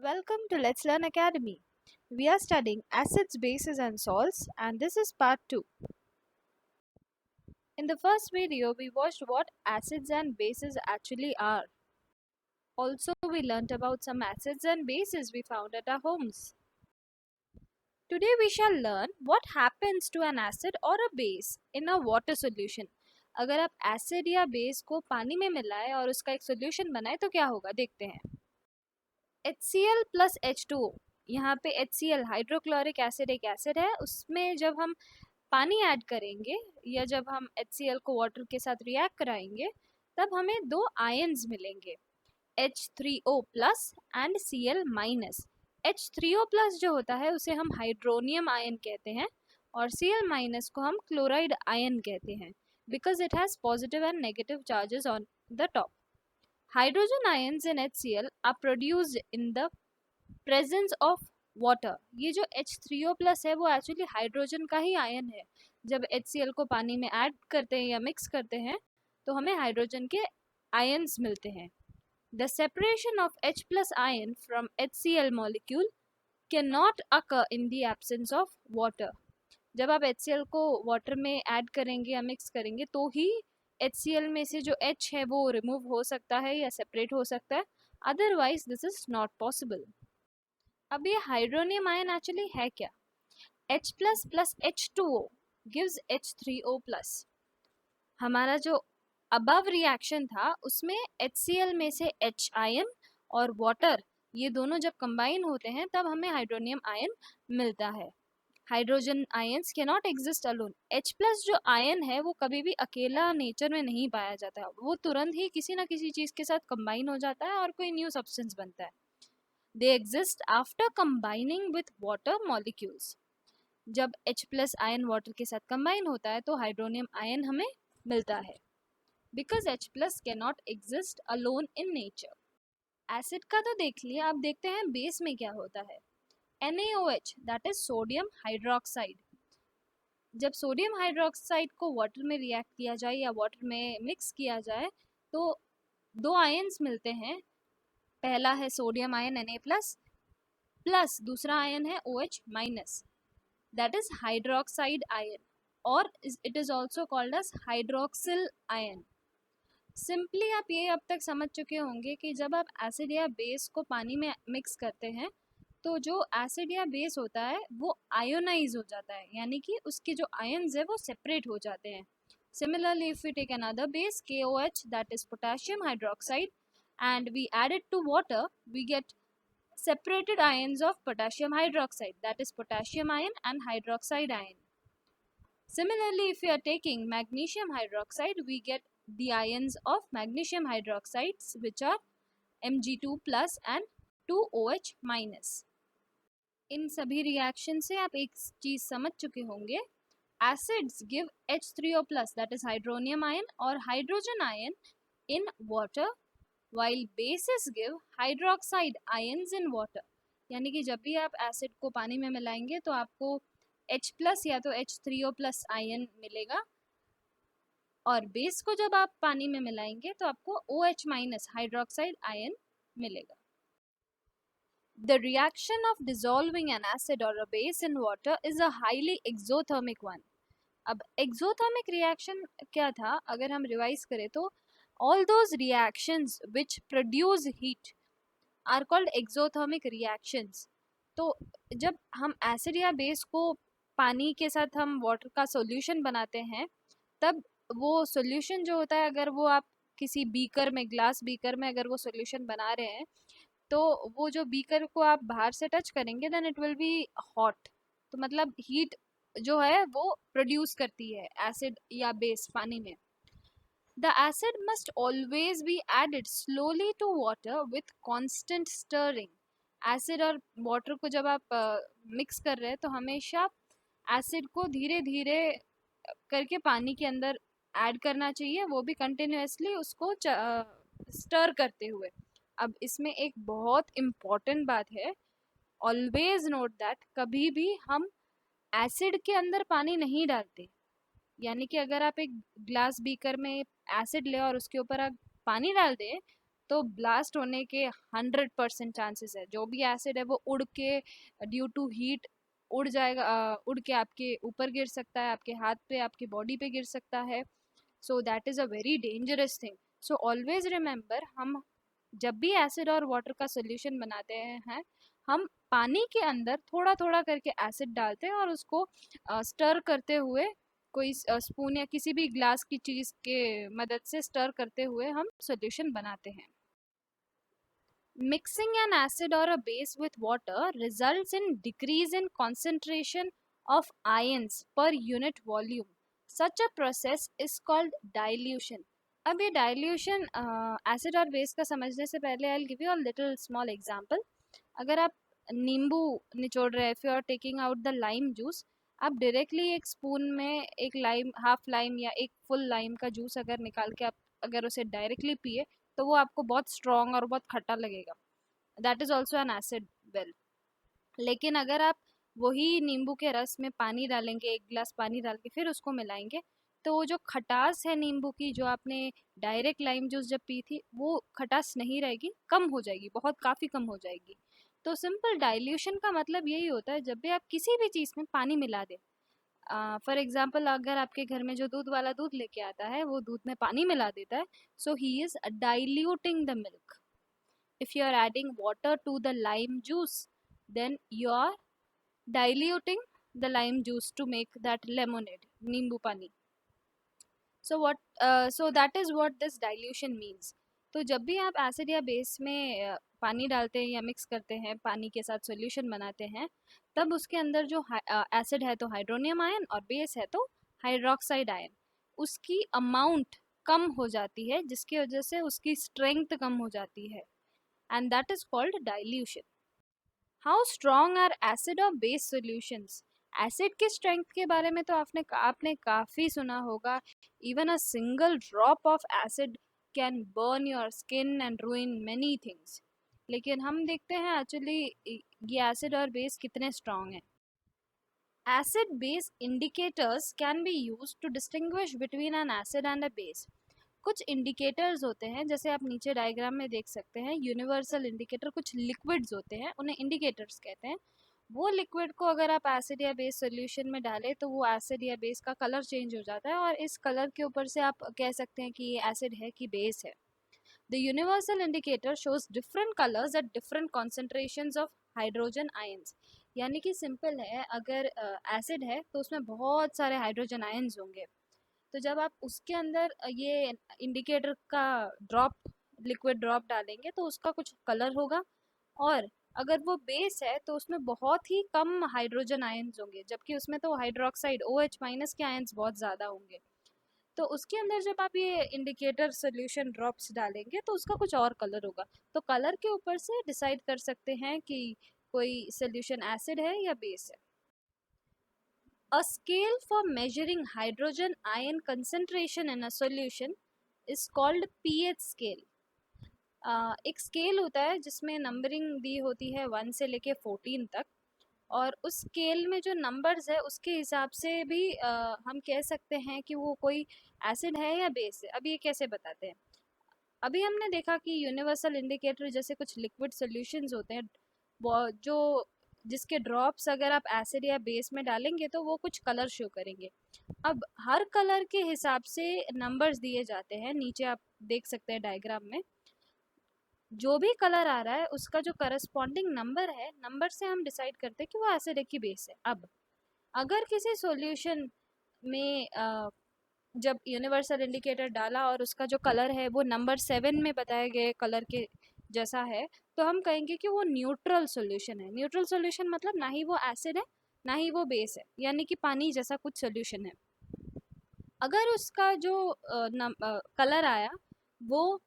Welcome to Let's Learn Academy. We are studying acids, bases, and salts, and this is part 2. In the first video, we watched what acids and bases actually are. Also, we learnt about some acids and bases we found at our homes. Today, we shall learn what happens to an acid or a base in a water solution. अगर आप acid या base को पानी में मिलाएं और उसका एक सॉल्यूशन बनाएं तो क्या होगा, देखते हैं. HCl plus H2O. यहाँ पे HCl हाइड्रोक्लोरिक एसिड एक एसिड है. उसमें जब हम पानी ऐड करेंगे या जब हम HCl को वाटर के साथ रिएक्ट कराएंगे तब हमें दो आयन्स मिलेंगे, H3O plus and Cl minus. H3O plus जो होता है उसे हम हाइड्रोनियम आयन कहते हैं और Cl माइनस को हम क्लोराइड आयन कहते हैं because it has positive and negative charges on the top. Hydrogen ions in HCl are produced in the presence of water. ये जो H3O प्लस है वो एक्चुअली हाइड्रोजन का ही आयन है. जब HCl को पानी में ऐड करते हैं या मिक्स करते हैं तो हमें हाइड्रोजन के आयन्स मिलते हैं. The separation of H plus ion from HCl molecule cannot occur in the absence of water. जब आप HCl को वाटर में ऐड करेंगे या मिक्स करेंगे तो ही HCl में से जो H है वो रिमूव हो सकता है या सेपरेट हो सकता है, otherwise this is not possible. अब ये हाइड्रोनियम आयन एक्चुअली है क्या? H plus plus H2O gives H3O plus. हमारा जो अबव रिएक्शन था उसमें HCl में से H आयन और वाटर ये दोनों जब कंबाइन होते हैं तब हमें हाइड्रोनियम आयन मिलता है. Hydrogen ions can not exist alone. H plus जो आयन है वो कभी भी अकेला नेचर में नहीं पाया जाता है, वो तुरंत ही किसी ना किसी चीज़ के साथ कंबाइन हो जाता है और कोई न्यू सब्सटेंस बनता है. They exist after combining with water molecules. जब H प्लस आयन वाटर के साथ कंबाइन होता है तो हाइड्रोनियम आयन हमें मिलता है because H plus can not exist alone in nature. Acid का तो देख लिया, अब देखते हैं बेस में क्या होता है. NaOH that is sodium hydroxide. जब सोडियम हाइड्रोक्साइड को वाटर में रिएक्ट किया जाए या वाटर में मिक्स किया जाए तो दो आयन्स मिलते हैं. पहला है sodium ion Na plus plus दूसरा आयन है OH minus that is hydroxide ion और it is also called as hydroxyl ion. Simply आप ये अब तक समझ चुके होंगे कि जब आप एसिड या बेस को पानी में मिक्स करते हैं तो जो एसिड या बेस होता है वो आयोनाइज हो जाता है, यानी कि उसके जो आयन्स है वो सेपरेट हो जाते हैं. Similarly if we take another base KOH that is potassium hydroxide and we add it to water, we get separated ions of potassium hydroxide, that is potassium ion and hydroxide ion. Similarly, if we are taking magnesium hydroxide, we get the ions of magnesium hydroxides which are Mg2 plus and 2OH minus. इन सभी reaction से आप एक चीज समझ चुके होंगे, acids give H3O plus that is hydronium ion और hydrogen ion in water while bases give hydroxide ions in water. यानी कि जब भी आप एसिड को पानी में मिलाएंगे तो आपको H प्लस या तो H3O प्लस आयन मिलेगा और बेस को जब आप पानी में मिलाएंगे तो आपको OH माइनस हाइड्रोक्साइड आयन मिलेगा. The reaction of dissolving an acid or a base in water is a highly exothermic one. अब exothermic reaction क्या था, अगर हम रिवाइज करें तो all those reactions which produce heat are called exothermic reactions. तो जब हम एसिड या बेस को पानी के साथ हम वाटर का सॉल्यूशन बनाते हैं तब वो सॉल्यूशन जो होता है, अगर वो आप किसी बीकर में, ग्लास बीकर में अगर वो सॉल्यूशन बना रहे हैं तो वो जो बीकर को आप बाहर से टच करेंगे then it will be hot. तो मतलब हीट जो है वो प्रोड्यूस करती है एसिड या बेस पानी में. The acid must always be added slowly to water with constant stirring. Acid और वाटर को जब आप मिक्स कर रहे हैं तो हमेशा एसिड को धीरे धीरे करके पानी के अंदर ऐड करना चाहिए, वो भी कंटिन्यूसली उसको स्टर करते हुए. अब इसमें एक बहुत इम्पॉर्टेंट बात है, ऑलवेज नोट दैट कभी भी हम एसिड के अंदर पानी नहीं डालते. यानी कि अगर आप एक ग्लास बीकर में एसिड ले और उसके ऊपर आप पानी डाल दें तो ब्लास्ट होने के 100% चांसेस है। जो भी एसिड है वो उड़ के ड्यू टू हीट उड़ जाएगा, उड़ के आपके ऊपर गिर सकता है, आपके हाथ पे, आपकी बॉडी पे गिर सकता है। So that is a very dangerous thing. So always remember, हम जब भी एसिड और वाटर का सोल्यूशन बनाते हैं, हम पानी के अंदर थोड़ा थोड़ा करके एसिड डालते हैं और उसको स्टर करते हुए, कोई स्पून या किसी भी ग्लास की चीज़ के मदद से स्टर करते हुए हम सोल्यूशन बनाते हैं। Mixing an acid or a base with water results in decrease in concentration of ions per unit volume. Such a process is called dilution. अब ये dilution एसिड और बेस का समझने से पहले I will give you a little small example. अगर आप नींबू निचोड़ रहे हैं, if you are taking out the lime juice, आप डायरेक्टली एक स्पून में एक लाइम, हाफ लाइम या एक फुल लाइम का जूस अगर निकाल के आप अगर उसे डायरेक्टली पिए तो वो आपको बहुत स्ट्रॉन्ग और बहुत खट्टा लगेगा। That is also an acid well. लेकिन अगर आप वही नींबू के रस में पानी डालेंगे, एक गिलास पानी डाल के फिर उसको मिलाएंगे, तो वो जो खटास है नींबू की, जो आपने डायरेक्ट लाइम जूस जब पी थी, वो खटास नहीं रहेगी, कम हो जाएगी, बहुत काफ़ी कम हो जाएगी। तो सिंपल डाइल्यूशन का मतलब यही होता है, जब भी आप किसी भी चीज़ में पानी मिला दें। फॉर एग्जाम्पल, अगर आपके घर में जो दूध वाला दूध लेके आता है वो दूध में पानी मिला देता है, so he is diluting the milk. If you are adding water to the lime juice, then you are diluting the lime juice to make that lemonade, नींबू पानी। So that is what this dilution means। तो जब भी आप acid या base में पानी डालते हैं या मिक्स करते हैं, पानी के साथ सॉल्यूशन बनाते हैं, तब उसके अंदर जो एसिड है तो हाइड्रोनियम आयन और बेस है तो हाइड्रोक्साइड आयन, उसकी अमाउंट कम हो जाती है, जिसकी वजह से उसकी स्ट्रेंथ कम हो जाती है, and that is called dilution। How strong are acid or base solutions? Acid की स्ट्रेंथ के बारे में तो आपने काफ़ी सुना होगा। Even a single drop of acid can burn your skin and ruin many things। लेकिन हम देखते हैं एक्चुअली ये एसिड और बेस कितने स्ट्रॉन्ग हैं। Acid base indicators can be used to distinguish between an acid and a base। कुछ indicators होते हैं, जैसे आप नीचे डायग्राम में देख सकते हैं, यूनिवर्सल इंडिकेटर, कुछ लिक्विड्स होते हैं, उन्हें इंडिकेटर्स कहते हैं। वो लिक्विड को अगर आप एसिड या बेस सॉल्यूशन में डालें तो वो एसिड या बेस का कलर चेंज हो जाता है, और इस कलर के ऊपर से आप कह सकते हैं कि ये एसिड है कि बेस है। The universal indicator shows different colours at different concentrations of hydrogen ions. यानी कि सिंपल है, अगर एसिड है तो उसमें बहुत सारे हाइड्रोजन आयंस होंगे, तो जब आप उसके अंदर ये इंडिकेटर का ड्रॉप, लिक्विड ड्रॉप डालेंगे तो उसका कुछ कलर होगा। और अगर वो बेस है तो उसमें बहुत ही कम हाइड्रोजन आयंस होंगे, जबकि उसमें तो हाइड्रोक्साइड OH माइनस के आयंस बहुत ज़्यादा होंगे। तो उसके अंदर जब आप ये इंडिकेटर सोल्यूशन ड्रॉप्स डालेंगे तो उसका कुछ और कलर होगा। तो कलर के ऊपर से डिसाइड कर सकते हैं कि कोई सोल्यूशन एसिड है या बेस है। A scale for measuring hydrogen ion concentration in a solution is called pH scale। एक स्केल होता है जिसमें नंबरिंग दी होती है 1 से लेके 14 तक, और उस स्केल में जो नंबर्स है उसके हिसाब से भी हम कह सकते हैं कि वो कोई एसिड है या बेस है। अब ये कैसे बताते हैं? अभी हमने देखा कि यूनिवर्सल इंडिकेटर जैसे कुछ लिक्विड सॉल्यूशंस होते हैं, वो जो जिसके ड्रॉप्स अगर आप एसिड या बेस में डालेंगे तो वो कुछ कलर शो करेंगे। अब हर कलर के हिसाब से नंबर्स दिए जाते हैं, नीचे आप देख सकते हैं डायग्राम में। जो भी कलर आ रहा है उसका जो करस्पॉन्डिंग नंबर है, नंबर से हम डिसाइड करते हैं कि वो एसिड है कि बेस है। अब अगर किसी सॉल्यूशन में जब यूनिवर्सल इंडिकेटर डाला और उसका जो कलर है वो नंबर 7 में बताए गए कलर के जैसा है, तो हम कहेंगे कि वो न्यूट्रल सॉल्यूशन है। न्यूट्रल सॉल्यूशन मतलब ना ही वो एसिड है ना ही वो बेस है, यानी कि पानी जैसा कुछ सॉल्यूशन है। अगर उसका जो कलर आया वो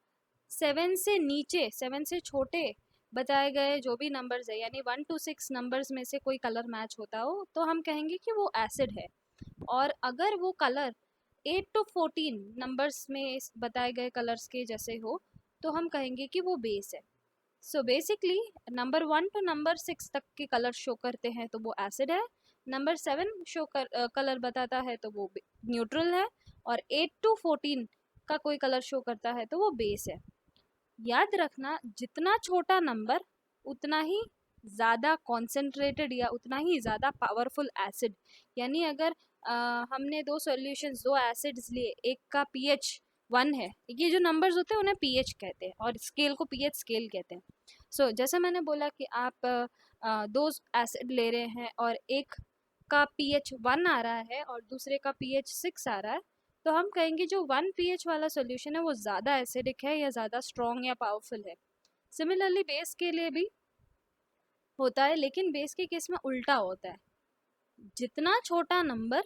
7 से नीचे, 7 से छोटे बताए गए जो भी नंबर्स है, यानी 1 to 6 नंबर्स में से कोई कलर मैच होता हो, तो हम कहेंगे कि वो एसिड है। और अगर वो कलर 8 to 14 नंबर्स में बताए गए कलर्स के जैसे हो, तो हम कहेंगे कि वो बेस है। So basically number 1 to number 6 तक के कलर शो करते हैं तो वो एसिड है, नंबर 7 कलर बताता है तो वो न्यूट्रल है, और 8 to 14 का कोई कलर शो करता है तो वो बेस है। याद रखना, जितना छोटा नंबर उतना ही ज़्यादा कॉन्सेंट्रेटेड या उतना ही ज़्यादा पावरफुल एसिड। यानी अगर हमने दो सॉल्यूशंस, दो एसिड्स लिए, एक का पीएच 1 है, ये जो नंबर्स होते हैं उन्हें पीएच कहते हैं और स्केल को पीएच स्केल कहते हैं। सो जैसे मैंने बोला कि आप दो एसिड ले रहे हैं और एक का पीएच 1 आ रहा है और दूसरे का पीएच 6 आ रहा है, तो हम कहेंगे जो 1 पीएच वाला सॉल्यूशन है वो ज़्यादा एसिडिक है या ज़्यादा स्ट्रॉन्ग या पावरफुल है। सिमिलरली बेस के लिए भी होता है, लेकिन बेस के केस में उल्टा होता है, जितना छोटा नंबर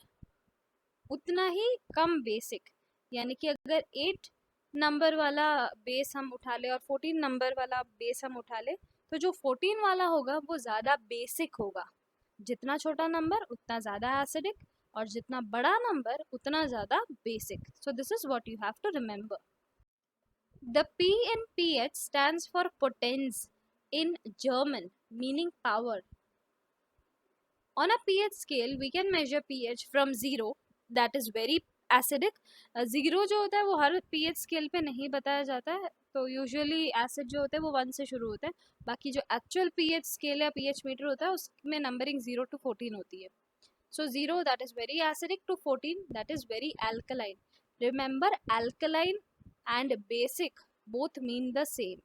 उतना ही कम बेसिक। यानी कि अगर 8 नंबर वाला बेस हम उठा ले और 14 नंबर वाला बेस हम उठा ले, तो जो 14 वाला होगा वो ज़्यादा बेसिक होगा। जितना छोटा नंबर उतना ज़्यादा एसिडिक और जितना बड़ा नंबर उतना ज़्यादा basic. So this is what you have to remember. The P in pH stands for potens in German, meaning power. On a pH scale, we can measure pH from 0, that is very acidic. 0 जो होता है वो हर pH scale पे नहीं बताया जाता है, तो यूजुअली एसिड जो होते हैं वो 1 से शुरू होते हैं। बाकी जो एक्चुअल pH स्केल या pH मीटर होता है उसमें नंबरिंग 0 to 14 होती है। So 0 that is very acidic to 14 that is very alkaline. Remember, alkaline and basic both mean the same.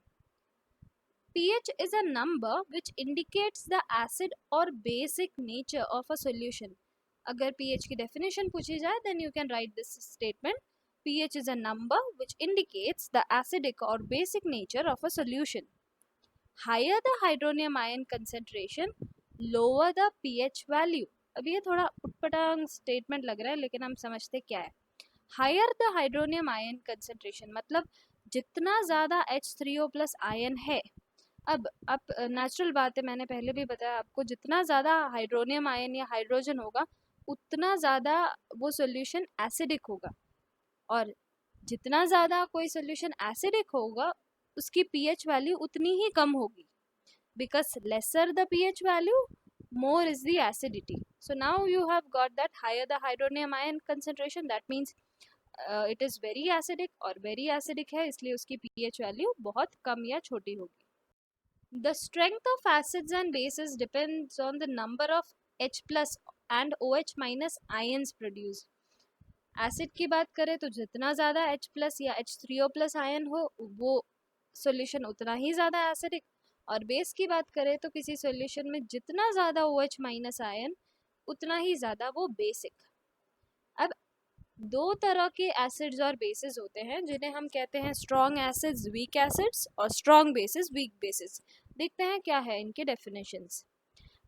pH is a number which indicates the acid or basic nature of a solution. अगर pH की definition पूछी जाए then you can write this statement. pH is a number which indicates the acidic or basic nature of a solution. Higher the hydronium ion concentration, lower the pH value. अभी ये थोड़ा उटपटांग statement लग रहा है, लेकिन हम समझते क्या है। Higher the hydronium ion concentration मतलब जितना ज़्यादा H3O+ आयन है। अब नेचुरल बात है, मैंने पहले भी बताया आपको, जितना ज़्यादा हाइड्रोनियम आयन या हाइड्रोजन होगा उतना ज़्यादा वो सॉल्यूशन एसिडिक होगा, और जितना ज़्यादा कोई सॉल्यूशन एसिडिक होगा उसकी पीएच वैल्यू उतनी ही कम होगी, because lesser the pH value, more is the acidity. So now you have got that higher the hydronium ion concentration, that means it is very acidic, और very acidic है इसलिए उसकी pH value बहुत कम या छोटी होगी। The strength of acids and bases depends on the number of H plus and OH minus ions produced. Acid की बात करें तो जितना ज़्यादा H प्लस या H3O+ आयन हो वो सॉल्यूशन उतना ही ज़्यादा एसिडिक, और बेस की बात करें तो किसी सॉल्यूशन में जितना ज़्यादा OH माइनस आयन उतना ही ज़्यादा वो बेसिक। अब दो तरह के एसिड्स और बेसिस होते हैं जिन्हें हम कहते हैं स्ट्रॉन्ग एसिड्स वीक एसिड्स और स्ट्रॉन्ग बेसिस वीक बेसिस। देखते हैं क्या है इनके definitions.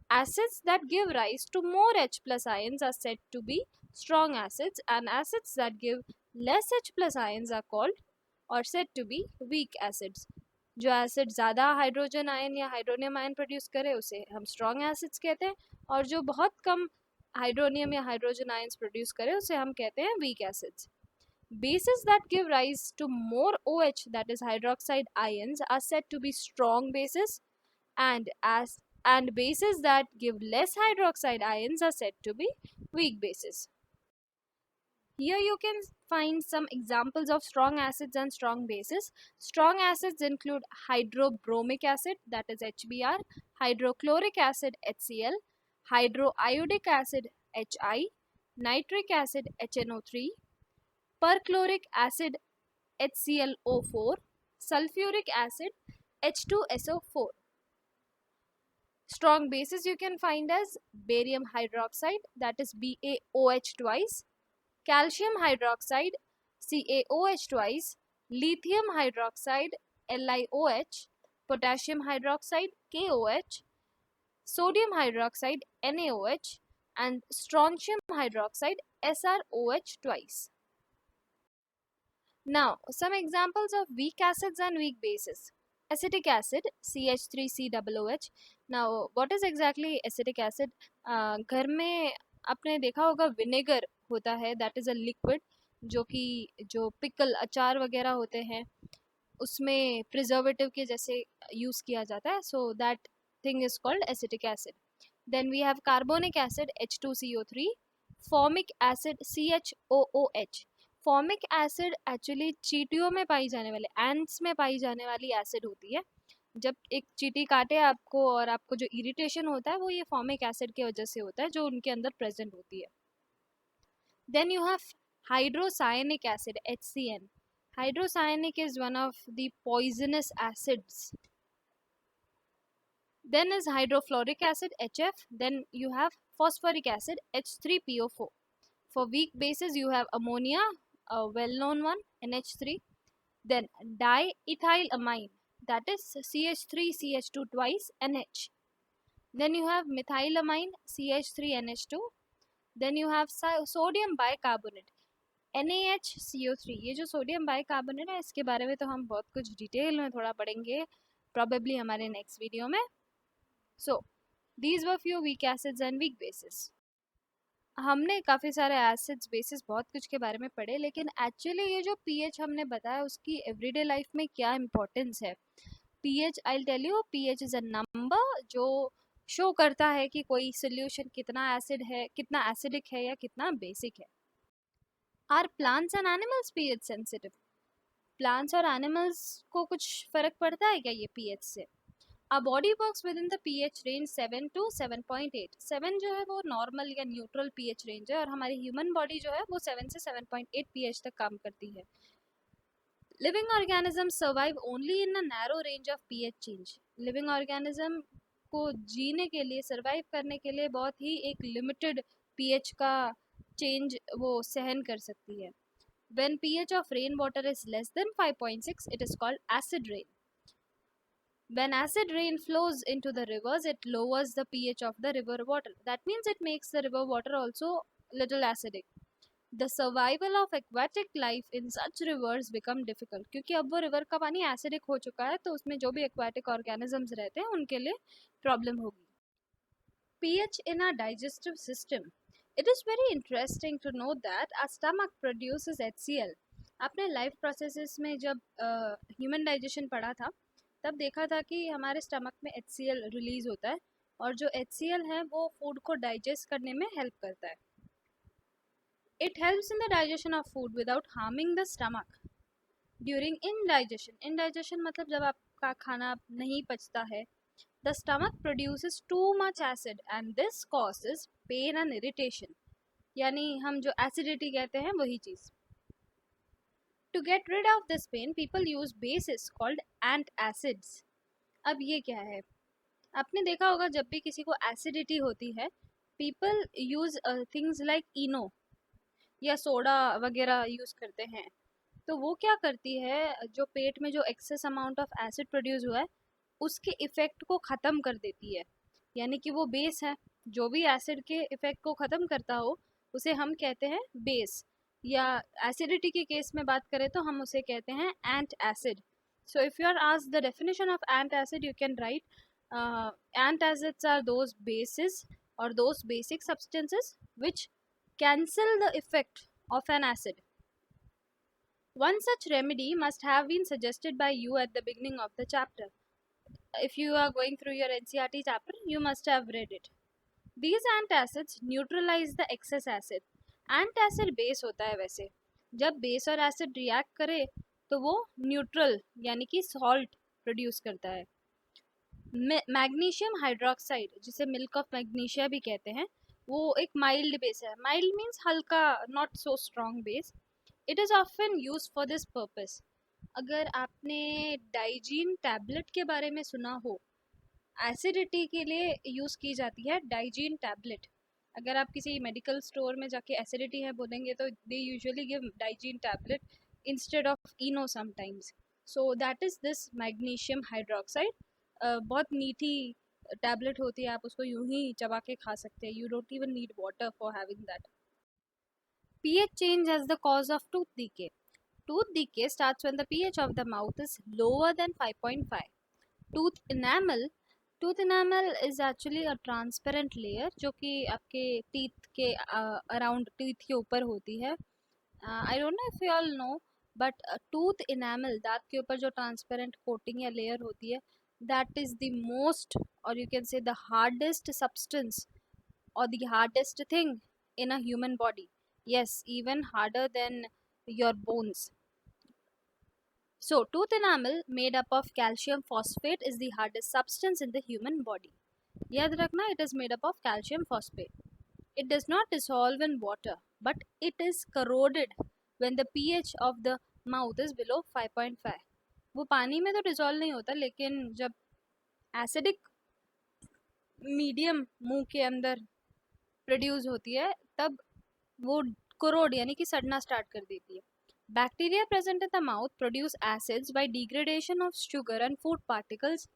Acids that give rise to more H plus ions are said to be strong acids, and acids that give less H plus ions are called or said to be weak acids. जो acid ज़्यादा hydrogen ion या hydronium ion produce करे उसे हम strong acids कहते हैं, और जो बहुत कम हाइड्रोनियम या हाइड्रोजन आयन्स प्रोड्यूस करे उसे हम कहते हैं weak acids. Bases that give rise to more OH, that is hydroxide ions, are said to be strong bases, and bases that give less hydroxide ions are said to be weak bases. Here you can find some examples of strong acids and strong bases. Strong acids include hydrobromic acid, that is HBr, hydrochloric acid HCl, hydroiodic acid HI, nitric acid HNO3, perchloric acid HClO4, sulfuric acid H2SO4. Strong bases you can find as barium hydroxide, that is BaOH twice, calcium hydroxide CaOH twice, lithium hydroxide LiOH, potassium hydroxide KOH, sodium hydroxide NaOH, and strontium hydroxide SrOH twice. Now, some examples of weak acids and weak bases. Acetic acid CH3COOH. Now, what is exactly acetic acid? घर में आपने देखा होगा vinegar होता है, that is a liquid जो pickle अचार वगैरह होते हैं उसमें प्रिजर्वेटिव के जैसे यूज़ किया जाता है, so that thing is called acetic acid. Then we have carbonic acid H2CO3, formic acid CHOOH. Formic acid actually चींटियों में पाई जाने वाले, एंट्स में पाई जाने वाली एसिड होती है। जब एक चींटी काटे आपको और आपको जो इरिटेशन होता है वो ये फॉर्मिक एसिड की वजह से होता है जो उनके अंदर प्रेजेंट होती है। Then you have hydrocyanic acid, HCN. Hydrocyanic is one of the poisonous acids. Then is hydrofluoric acid, HF. Then you have phosphoric acid, H3PO4. For weak bases you have ammonia, a well known one, NH3. Then diethylamine, that is CH3CH2 twice, NH. Then you have methylamine, CH3NH2. Then you have sodium bicarbonate, NaHCO3. ये जो sodium bicarbonate है इसके बारे में तो हम बहुत कुछ डिटेल में थोड़ा पढ़ेंगे प्रॉबेबली हमारे नेक्स्ट वीडियो में. So these were few weak acids and weak bases. हमने काफ़ी सारे एसिड्स बेसिस बहुत कुछ के बारे में पढ़े, लेकिन एक्चुअली ये जो पीएच हमने बताया उसकी एवरीडे लाइफ में क्या इम्पोर्टेंस है. PH, I will tell you, pH is a number जो शो करता है कि कोई सोल्यूशन कितना एसिड है, कितना एसिडिक है या कितना बेसिक है. Are plants and animals pH sensitive? Plants और एनिमल्स को कुछ फर्क पड़ता है क्या ये पीएच से? Our body works within the pH range 7 to 7.8. 7 जो है वो नॉर्मल या न्यूट्रल pH रेंज है और हमारी ह्यूमन बॉडी जो है वो 7 से 7.8 pH तक काम करती है. Living organism survive only in a narrow range of pH change. Living organism को जीने के लिए, सर्वाइव करने के लिए बहुत ही एक लिमिटेड pH का चेंज वो सहन कर सकती है. When pH of rainwater is less than 5.6, it is called acid rain. When acid rain flows into the rivers, it lowers the pH of the river water. That means it makes the river water also little acidic. The survival of aquatic life in such rivers become difficult. क्योंकि अब वो river का पानी acidic हो चुका है तो उसमें जो भी एक्वाटिक ऑर्गेनिजम्स रहते हैं उनके लिए प्रॉब्लम होगी. pH in our digestive system. It is very interesting to know that our stomach produces HCl. आपने लाइफ प्रोसेसेस में जब ह्यूमन डाइजेशन पढ़ा था तब देखा था कि हमारे स्टमक में HCl रिलीज होता है और जो HCl है वो फूड को डाइजेस्ट करने में हेल्प करता है. It helps in the digestion of food without harming the stomach. During indigestion, indigestion मतलब जब आपका खाना नहीं पचता है, the stomach produces too much acid and this causes pain and irritation. यानी हम जो एसिडिटी कहते हैं वही चीज़. To get rid of this pain, people use bases called antacids. अब ये क्या है? आपने देखा होगा जब भी किसी को एसिडिटी होती है, people use things like इनो या सोडा वगैरह यूज़ करते हैं. तो वो क्या करती है, जो पेट में जो excess amount of acid produce हुआ है उसके इफ़ेक्ट को ख़त्म कर देती है. यानी कि वो बेस है, जो भी एसिड के इफ़ेक्ट को ख़त्म करता हो उसे हम कहते हैं बेस. या एसिडिटी के केस में बात करें तो हम उसे कहते हैं antacid. So if you are asked the definition of antacid, you can write antacids are those bases और those basic substances which cancel the effect of an acid. One such remedy must have been suggested by you at the beginning of the chapter. If you are going through your NCERT chapter, you must have read it. These antacids neutralize the excess acid. Antacid base होता है. वैसे जब base और acid react करे तो वो neutral यानी कि सॉल्ट प्रोड्यूस करता है. मैग्नीशियम हाइड्रोक्साइड, जिसे मिल्क ऑफ मैग्नीशिया भी कहते हैं, वो एक माइल्ड बेस है. माइल्ड मीन्स हल्का, not so strong base. It is often use for this purpose. अगर आपने डाइजीन टैबलेट के बारे में सुना हो, एसिडिटी के लिए यूज़ की जाती है डाइजीन टैबलेट. अगर आप किसी मेडिकल स्टोर में जाके एसिडिटी है बोलेंगे तो they usually give Digene tablet instead of Eno sometimes. So that is this magnesium hydroxide. बहुत मीठी टैबलेट होती है, आप उसको यूं ही चबा के खा सकते हैं. You don't even need water for having that. pH change as the cause of tooth decay. Tooth decay starts when the pH of the mouth is lower than 5.5. Tooth enamel. Tooth enamel is actually a transparent layer जो कि आपके teeth के around teeth के ऊपर होती है. I don't know if you all know, but tooth enamel, दांत के ऊपर जो ट्रांसपेरेंट कोटिंग या लेयर होती है, दैट इज़ द मोस्ट, और you can say the hardest substance or the hardest thing in a human body. Yes, even harder than your bones. So, tooth enamel made up of calcium phosphate is the hardest substance in the human body. याद रखना, it is made up of calcium phosphate. It does not dissolve in water, but it is corroded when the pH of the mouth is below 5.5. वो पानी में तो dissolve नहीं होता, लेकिन जब एसिडिक मीडियम मुंह के अंदर प्रोड्यूस होती है तब वो कोरोड यानी कि सड़ना स्टार्ट कर देती है. Bacteria present in the mouth produce acids bye degradation of sugar and food particles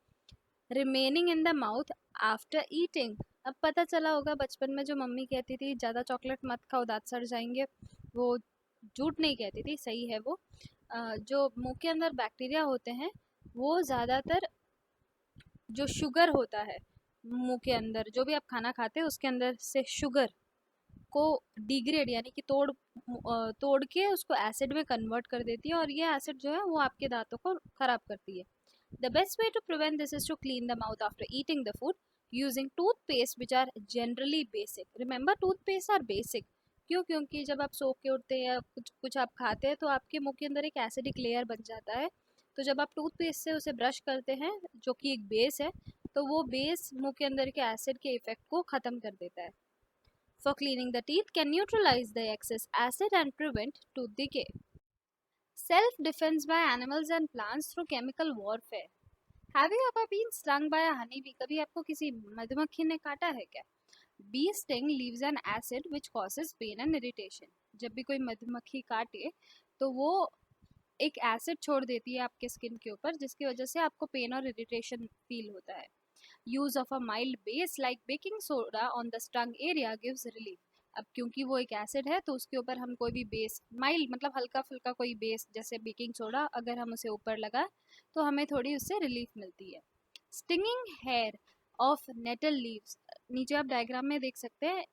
remaining in the mouth after eating. अब पता चला होगा बचपन में जो मम्मी कहती थी ज़्यादा चॉकलेट मत खाओ दांत सड़ जाएंगे, वो झूठ नहीं कहती थी, सही है वो. जो मुंह के अंदर बैक्टीरिया होते हैं वो ज़्यादातर जो शुगर होता है मुंह के अंदर, जो भी आप खाना खाते हैं उसके अंदर से शुगर को डिग्रेड यानी कि तोड़ के उसको एसिड में कन्वर्ट कर देती है, और ये एसिड जो है वो आपके दांतों को खराब करती है. The best way to prevent this is to clean the mouth after eating the food using toothpaste which are generally basic. Remember, toothpaste are basic. क्यों? क्योंकि जब आप सो के उठते हैं या कुछ कुछ आप खाते हैं तो आपके मुंह के अंदर एक एसिडिक लेयर बन जाता है. तो जब आप टूथपेस्ट से उसे ब्रश करते हैं जो कि एक बेस है, तो वो बेस मुंह के अंदर के एसिड के इफेक्ट को ख़त्म कर देता है. For cleaning the teeth can neutralize the excess acid and prevent tooth decay. Self-defense by animals and plants through chemical warfare. Have you ever been stung by a honeybee? कभी आपको किसी मधुमक्खी ने काटा है क्या? Bee sting leaves an acid which causes pain and irritation. जब भी कोई मधुमक्खी काटे तो वो एक एसिड छोड़ देती है आपके स्किन के ऊपर, जिसकी वजह से आपको पेन और इरिटेशन फील होता है. Use of a mild base like baking soda on the stung area gives relief. अब क्योंकि वो एक एसिड है तो उसके ऊपर हम कोई भी बेस, माइल्ड मतलब हल्का फुल्का कोई बेस जैसे बेकिंग सोडा अगर हम उसे ऊपर लगाए तो हमें थोड़ी उससे रिलीफ मिलती है. Stinging hair of nettle leaves. नीचे आप डायग्राम में देख सकते हैं,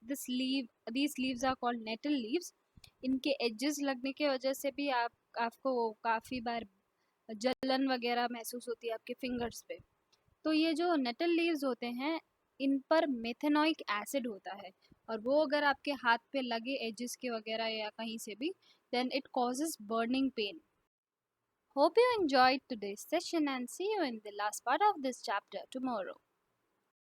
these leaves are called nettle leaves. इनके एजेस लगने की वजह से भी आपको काफ़ी बार जलन वगैरह महसूस होती है आपके फिंगर्स पे. तो ये जो नेटल लीव्स होते हैं इन पर मेथेनोइक एसिड होता है, और वो अगर आपके हाथ पे लगे एजेस के वगैरह या कहीं से भी, then it causes burning pain. Hope you enjoyed today's session and see you in the last part of this chapter tomorrow.